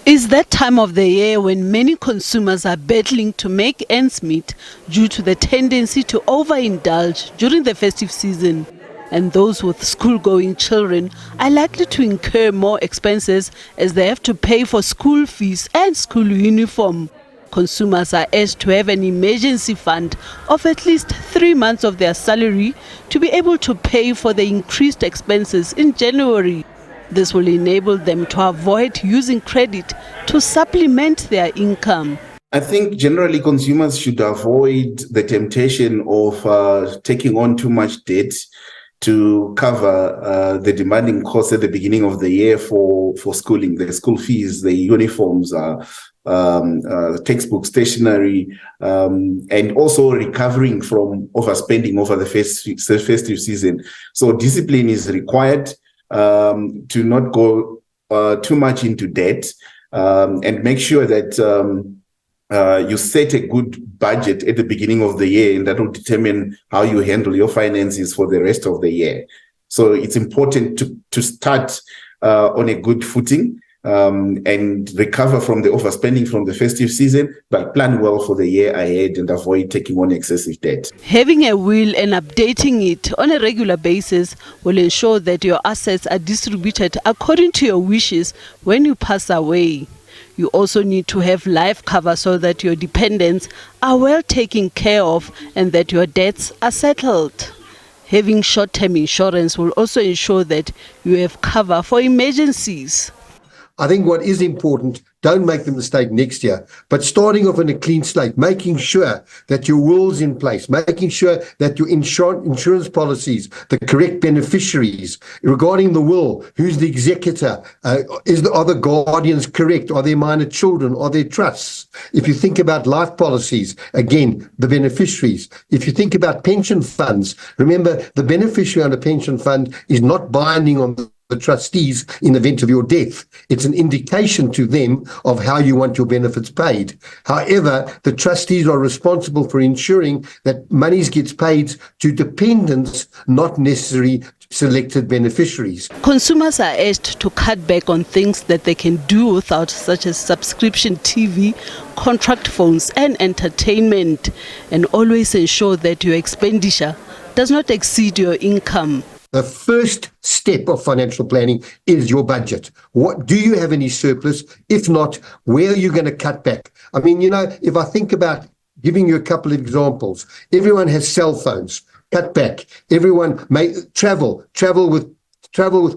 Is that time of the year when many consumers are battling to make ends meet due to the tendency to overindulge during the festive season. And those with school-going children are likely to incur more expenses as they have to pay for school fees and school uniform. Consumers are urged to have an emergency fund of at least 3 months of their salary to be able to pay for the increased expenses in January. This will enable them to avoid using credit to supplement their income. I think generally consumers should avoid the temptation of taking on too much debt to cover the demanding costs at the beginning of the year for schooling, the school fees, the uniforms, textbook, stationery, and also recovering from overspending over the festive season. So discipline is required to not go too much into debt and make sure that you set a good budget at the beginning of the year, and that will determine how you handle your finances for the rest of the year. So it's important to start on a good footing and recover from the overspending from the festive season, but plan well for the year ahead and avoid taking on excessive debt. Having a will and updating it on a regular basis will ensure that your assets are distributed according to your wishes when you pass away. You also need to have life cover so that your dependents are well taken care of and that your debts are settled. Having short-term insurance will also ensure that you have cover for emergencies. I think what is important, don't make the mistake next year, but starting off on a clean slate, making sure that your will's in place, making sure that your insurance policies, the correct beneficiaries, regarding the will, who's the executor, are the guardians correct, are there minor children, are there trusts? If you think about life policies, again, the beneficiaries. If you think about pension funds, remember the beneficiary on a pension fund is not binding on the trustees in the event of your death. It's an indication to them of how you want your benefits paid. However, the trustees are responsible for ensuring that monies gets paid to dependents, not necessarily selected beneficiaries. Consumers are urged to cut back on things that they can do without, such as subscription TV, contract phones and entertainment, and always ensure that your expenditure does not exceed your income. The first step of financial planning is your budget. What do you have any surplus? If not, where are you going to cut back? I mean, if I think about giving you a couple of examples, everyone has cell phones. Cut back. Everyone may travel with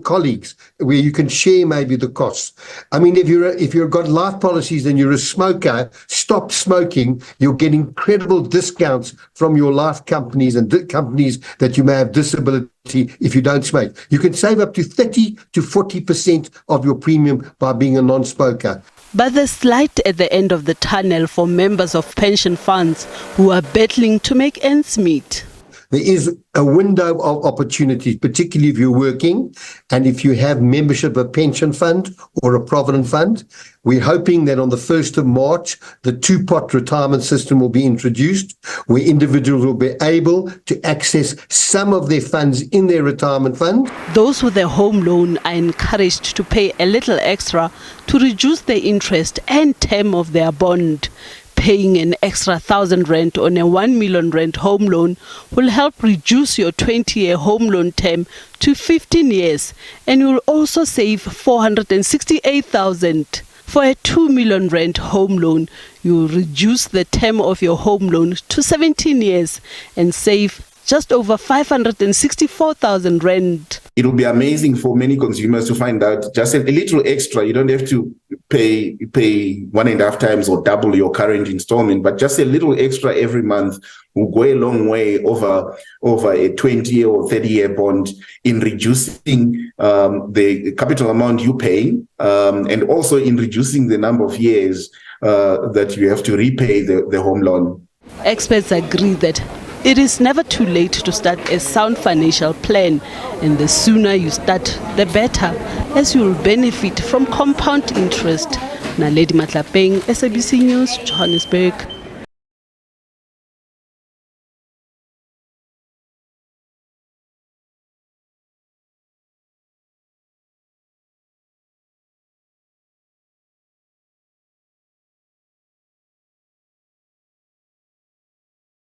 colleagues where you can share maybe the costs. I mean, if you've got life policies and you're a smoker, stop smoking. You'll get incredible discounts from your life companies and companies that you may have disability if you don't smoke. You can save up to 30 to 40% of your premium by being a non-smoker. But there's light at the end of the tunnel for members of pension funds who are battling to make ends meet. There is a window of opportunity, particularly if you're working and if you have membership of a pension fund or a provident fund. We're hoping that on the 1st of March, the two-pot retirement system will be introduced, where individuals will be able to access some of their funds in their retirement fund. Those with a home loan are encouraged to pay a little extra to reduce the interest and term of their bond. Paying an extra 1,000 rand on a 1 million rand home loan will help reduce your 20-year home loan term to 15 years, and you will also save 468,000. For a 2 million rand home loan, you will reduce the term of your home loan to 17 years and save just over 564,000 rand. It will be amazing for many consumers to find out just a little extra. You don't have to pay 1.5 times or double your current installment, but just a little extra every month will go a long way over a 20-year or 30-year bond in reducing the capital amount you pay and also in reducing the number of years that you have to repay the home loan. Experts agree that it is never too late to start a sound financial plan, and the sooner you start, the better, as you will benefit from compound interest. Naledi Matlapeng, SABC News, Johannesburg.